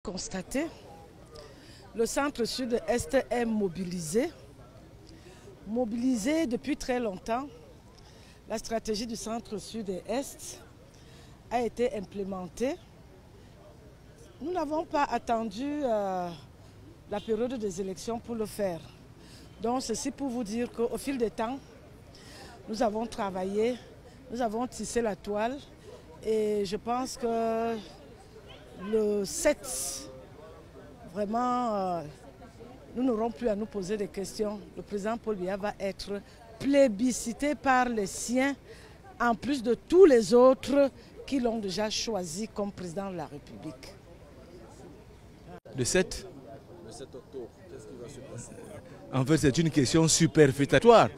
Constaté, le centre sud-est est mobilisé depuis très longtemps. La stratégie du centre sud-est a été implémentée. Nous n'avons pas attendu la période des élections pour le faire. Donc ceci pour vous dire qu'au fil des temps, nous avons travaillé, nous avons tissé la toile et je pense que le 7, vraiment, nous n'aurons plus à nous poser des questions. Le président Paul Biya va être plébiscité par les siens, en plus de tous les autres qui l'ont déjà choisi comme président de la République. Le 7 octobre, qu'est-ce qui va se passer? En fait, c'est une question superfétatoire,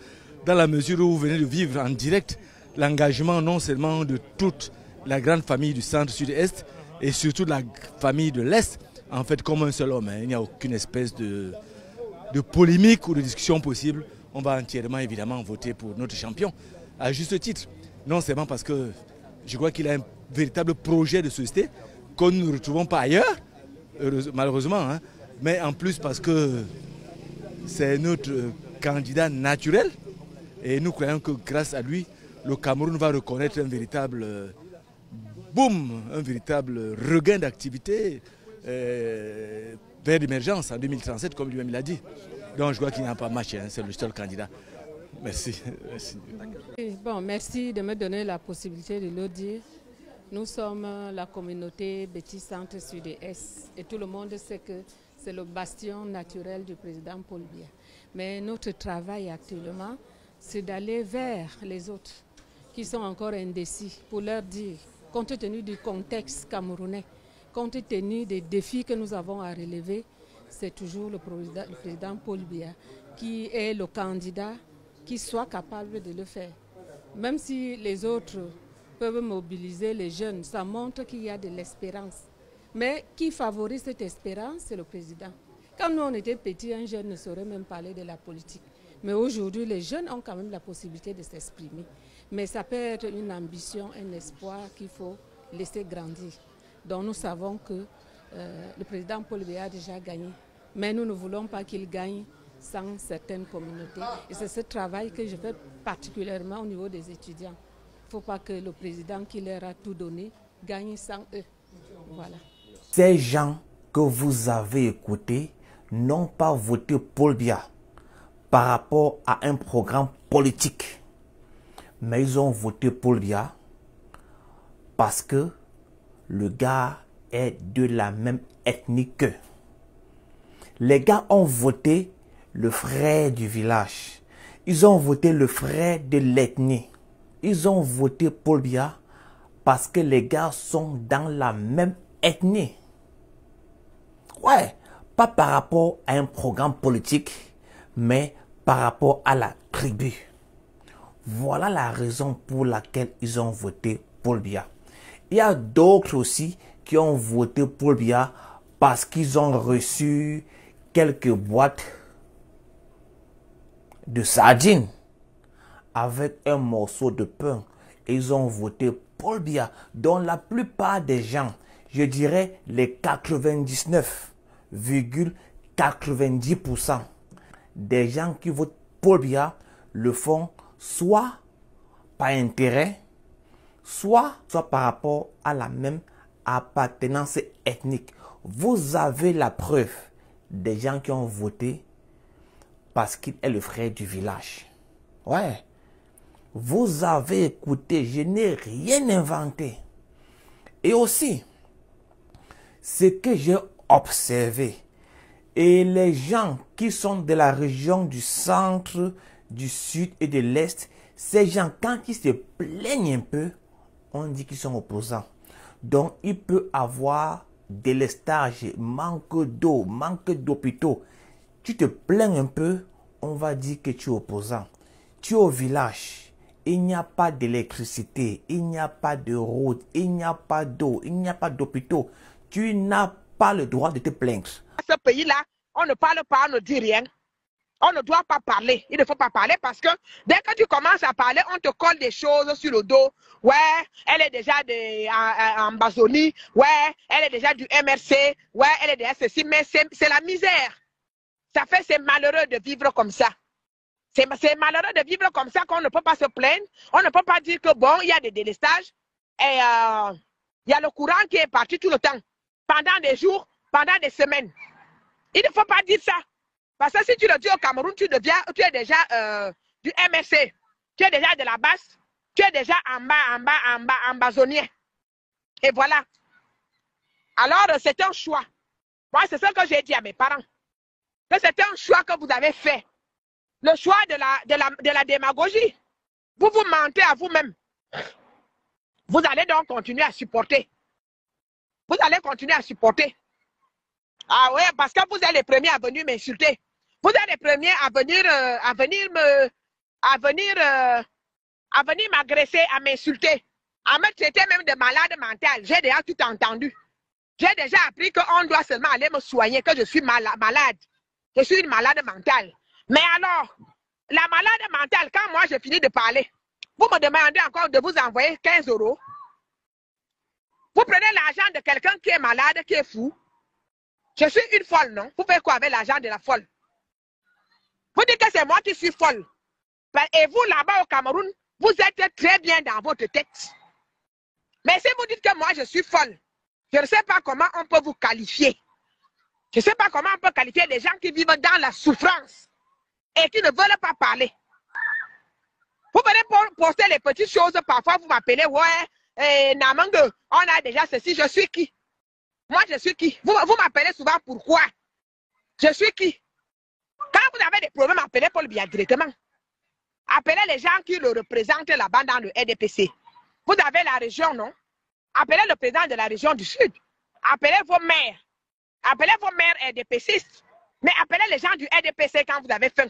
dans la mesure où vous venez de vivre en direct l'engagement non seulement de toute la grande famille du centre-sud-est, et surtout de la famille de l'Est, en fait, comme un seul homme. Il n'y a aucune espèce de polémique ou de discussion possible. On va entièrement, évidemment, voter pour notre champion, à juste titre. Non seulement parce que je crois qu'il a un véritable projet de société que nous ne retrouvons pas ailleurs, malheureusement, hein, mais en plus parce que c'est notre candidat naturel. Et nous croyons que grâce à lui, le Cameroun va reconnaître un véritable boom, un véritable regain d'activité vers l'émergence en 2037, comme lui-même l'a dit. Donc je crois qu'il n'y a pas match, hein, c'est le seul candidat. Merci. Merci. Bon, merci de me donner la possibilité de le dire. Nous sommes la communauté Betty Centre Sud-Est et tout le monde sait que c'est le bastion naturel du président Paul Biya. Mais notre travail actuellement, c'est d'aller vers les autres qui sont encore indécis pour leur dire, compte tenu du contexte camerounais, compte tenu des défis que nous avons à relever, c'est toujours le président Paul Biya qui est le candidat qui soit capable de le faire. Même si les autres peuvent mobiliser les jeunes, ça montre qu'il y a de l'espérance. Mais qui favorise cette espérance, c'est le président. Quand nous on était petits, un jeune ne saurait même parler de la politique. Mais aujourd'hui, les jeunes ont quand même la possibilité de s'exprimer. Mais ça peut être une ambition, un espoir qu'il faut laisser grandir. Donc nous savons que le président Paul Biya a déjà gagné. Mais nous ne voulons pas qu'il gagne sans certaines communautés. Et c'est ce travail que je fais particulièrement au niveau des étudiants. Il ne faut pas que le président qui leur a tout donné gagne sans eux. Voilà. Ces gens que vous avez écoutés n'ont pas voté Paul Biya par rapport à un programme politique. Mais ils ont voté Paul Biya parce que le gars est de la même ethnie qu'eux. Les gars ont voté le frère du village. Ils ont voté le frère de l'ethnie. Ils ont voté Paul Biya parce que les gars sont dans la même ethnie. Ouais, pas par rapport à un programme politique, mais par rapport à la tribu. Voilà la raison pour laquelle ils ont voté Paul Biya. Il y a d'autres aussi qui ont voté Paul Biya parce qu'ils ont reçu quelques boîtes de sardines avec un morceau de pain. Et ils ont voté Paul Biya, dont la plupart des gens, je dirais les 99,90% des gens qui votent Paul Biya le font soit par intérêt, soit par rapport à la même appartenance ethnique. Vous avez la preuve des gens qui ont voté parce qu'il est le frère du village. Ouais. Vous avez écouté, je n'ai rien inventé. Et aussi, ce que j'ai observé, et les gens qui sont de la région du centre, du sud et de l'est, ces gens, quand ils se plaignent un peu, on dit qu'ils sont opposants. Donc, il peut avoir délestage, manque d'eau, manque d'hôpitaux. Tu te plains un peu, on va dire que tu es opposant. Tu es au village, il n'y a pas d'électricité, il n'y a pas de route, il n'y a pas d'eau, il n'y a pas d'hôpitaux. Tu n'as pas le droit de te plaindre. Ce pays-là, on ne parle pas, on ne dit rien. On ne doit pas parler. Il ne faut pas parler parce que dès que tu commences à parler, on te colle des choses sur le dos. Ouais, elle est déjà en Bazonie. Ouais, elle est déjà du MRC. Ouais, elle est déjà ceci. Mais c'est la misère. Ça fait, c'est malheureux de vivre comme ça. C'est malheureux de vivre comme ça qu'on ne peut pas se plaindre. On ne peut pas dire que bon, il y a des délestages. Et il y a le courant qui est parti tout le temps. Pendant des jours, pendant des semaines. Il ne faut pas dire ça. Parce que si tu le dis au Cameroun, tu es déjà du MRC. Tu es déjà de la basse. Tu es déjà en basonien. Et voilà. Alors, c'est un choix. Moi, c'est ce que j'ai dit à mes parents. Que c'est un choix que vous avez fait. Le choix de la démagogie. Vous vous mentez à vous-même. Vous allez donc continuer à supporter. Vous allez continuer à supporter. Ah ouais, parce que vous êtes les premiers à venir m'insulter. Vous êtes les premiers à venir m'agresser, à m'insulter, à me traiter même de malade mental. J'ai déjà tout entendu. J'ai déjà appris qu'on doit seulement aller me soigner, que je suis malade. Je suis une malade mentale. Mais alors, la malade mentale, quand moi je finis de parler, vous me demandez encore de vous envoyer 15 €. Vous prenez l'argent de quelqu'un qui est malade, qui est fou. Je suis une folle, non? Vous faites quoi avec l'argent de la folle? Vous dites que c'est moi qui suis folle. Et vous, là-bas au Cameroun, vous êtes très bien dans votre tête. Mais si vous dites que moi, je suis folle, je ne sais pas comment on peut vous qualifier. Je ne sais pas comment on peut qualifier les gens qui vivent dans la souffrance et qui ne veulent pas parler. Vous venez poster les petites choses, parfois vous m'appelez, ouais, Namangue, on a déjà ceci, je suis qui? Moi, je suis qui? Vous m'appelez souvent pourquoi? Je suis qui? Quand vous avez des problèmes, appelez Paul Biya directement. Appelez les gens qui le représentent là-bas dans le RDPC. Vous avez la région, non? Appelez le président de la région du Sud. Appelez vos maires. Appelez vos maires RDPCistes. Mais appelez les gens du RDPC quand vous avez faim.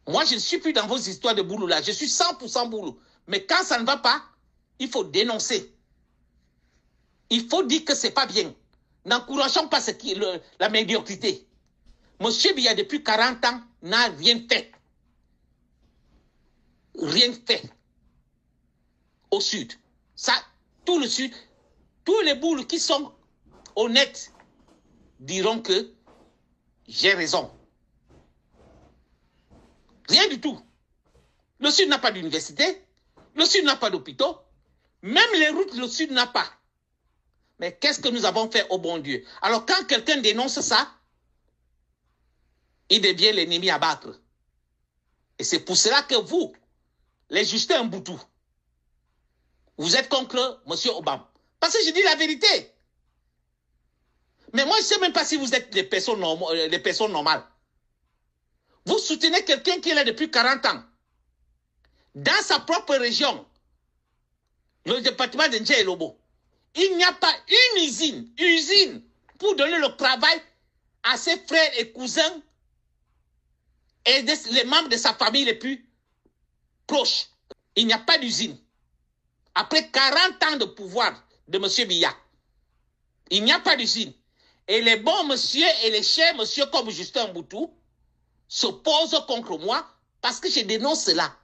Moi, je ne suis plus dans vos histoires de boulot là. Je suis 100% boulot. Mais quand ça ne va pas, il faut dénoncer. Il faut dire que ce n'est pas bien. N'encourageons pas la médiocrité. Monsieur Biya, depuis 40 ans, n'a rien fait. Rien fait. Au Sud. Ça, tout le Sud, tous les boules qui sont honnêtes diront que j'ai raison. Rien du tout. Le Sud n'a pas d'université. Le Sud n'a pas d'hôpitaux. Même les routes, le Sud n'a pas. Mais qu'est-ce que nous avons fait au bon Dieu? Alors quand quelqu'un dénonce ça, il devient l'ennemi à battre. Et c'est pour cela que vous, les Justin Mboutou, vous êtes contre M. Obama. Parce que je dis la vérité. Mais moi, je ne sais même pas si vous êtes des personnes normales. Vous soutenez quelqu'un qui est là depuis 40 ans. Dans sa propre région, le département de Ndjé-Lobo, il n'y a pas une usine pour donner le travail à ses frères et cousins et les membres de sa famille les plus proches. Il n'y a pas d'usine. Après 40 ans de pouvoir de M. Biya, il n'y a pas d'usine. Et les bons messieurs et les chers messieurs comme Justin Mboutou s'opposent contre moi parce que je dénonce cela.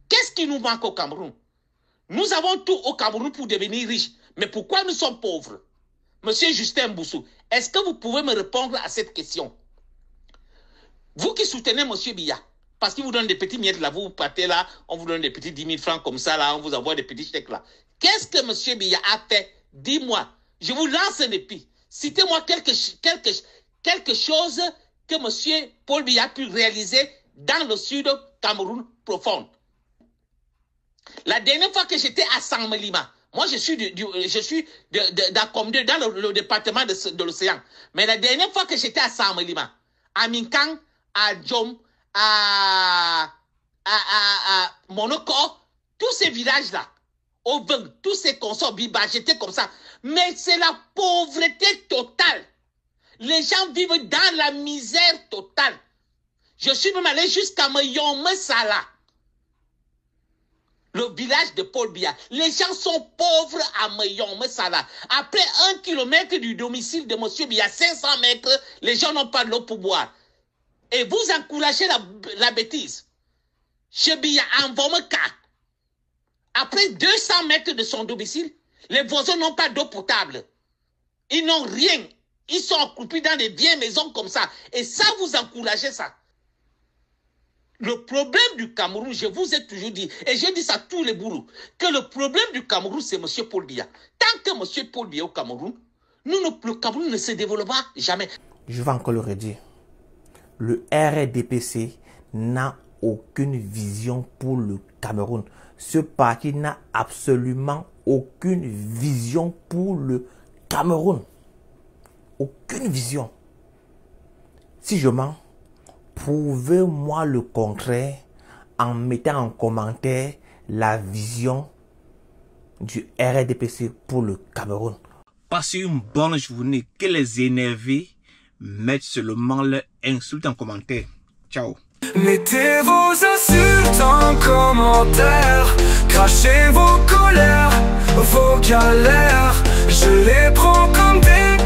Qu'est-ce qui nous manque au Cameroun? Nous avons tout au Cameroun pour devenir riches. Mais pourquoi nous sommes pauvres? Monsieur Justin Mboutou, est-ce que vous pouvez me répondre à cette question? Vous qui soutenez Monsieur Biya, parce qu'il vous donne des petits miettes là, vous partez là, on vous donne des petits 10 000 francs comme ça là, on vous envoie des petits chèques là. Qu'est-ce que Monsieur Biya a fait? Dis-moi, je vous lance un défi. Citez-moi quelque chose que Monsieur Paul Biya a pu réaliser dans le Sud Cameroun profond. La dernière fois que j'étais à Saint-Melima, moi, je suis dans le département de l'océan. Mais la dernière fois que j'étais à Saint-Melima, à Minkang, à Djom, à Monoko, tous ces villages-là, au Veng, tous ces consorts Biba, j'étais comme ça. Mais c'est la pauvreté totale. Les gens vivent dans la misère totale. Je suis même allé jusqu'à Mayom Sala, le village de Paul Biya. Les gens sont pauvres à Mayom Sala. Après 1 kilomètre du domicile de M. Biya, 500 mètres, les gens n'ont pas de l'eau pour boire. Et vous encouragez la bêtise. Chebiya Anvomeka, après 200 mètres de son domicile, les voisins n'ont pas d'eau potable. Ils n'ont rien. Ils sont accroupis dans des vieilles maisons comme ça. Et ça, vous encouragez ça. Le problème du Cameroun, je vous ai toujours dit, et je dis ça à tous les bourreaux, que le problème du Cameroun, c'est M. Paul Biya. Tant que M. Paul Biya au Cameroun, le Cameroun ne se développera jamais. Je vais encore le redire. Le RDPC n'a aucune vision pour le Cameroun. Ce parti n'a absolument aucune vision pour le Cameroun. Aucune vision. Si je mens, prouvez-moi le contraire en mettant en commentaire la vision du RDPC pour le Cameroun. Passez une bonne journée. Que les énervés mettent seulement leur insulte en commentaire. Ciao. Mettez vos insultes en commentaire, crachez vos colères, vos galères, je les prends comme des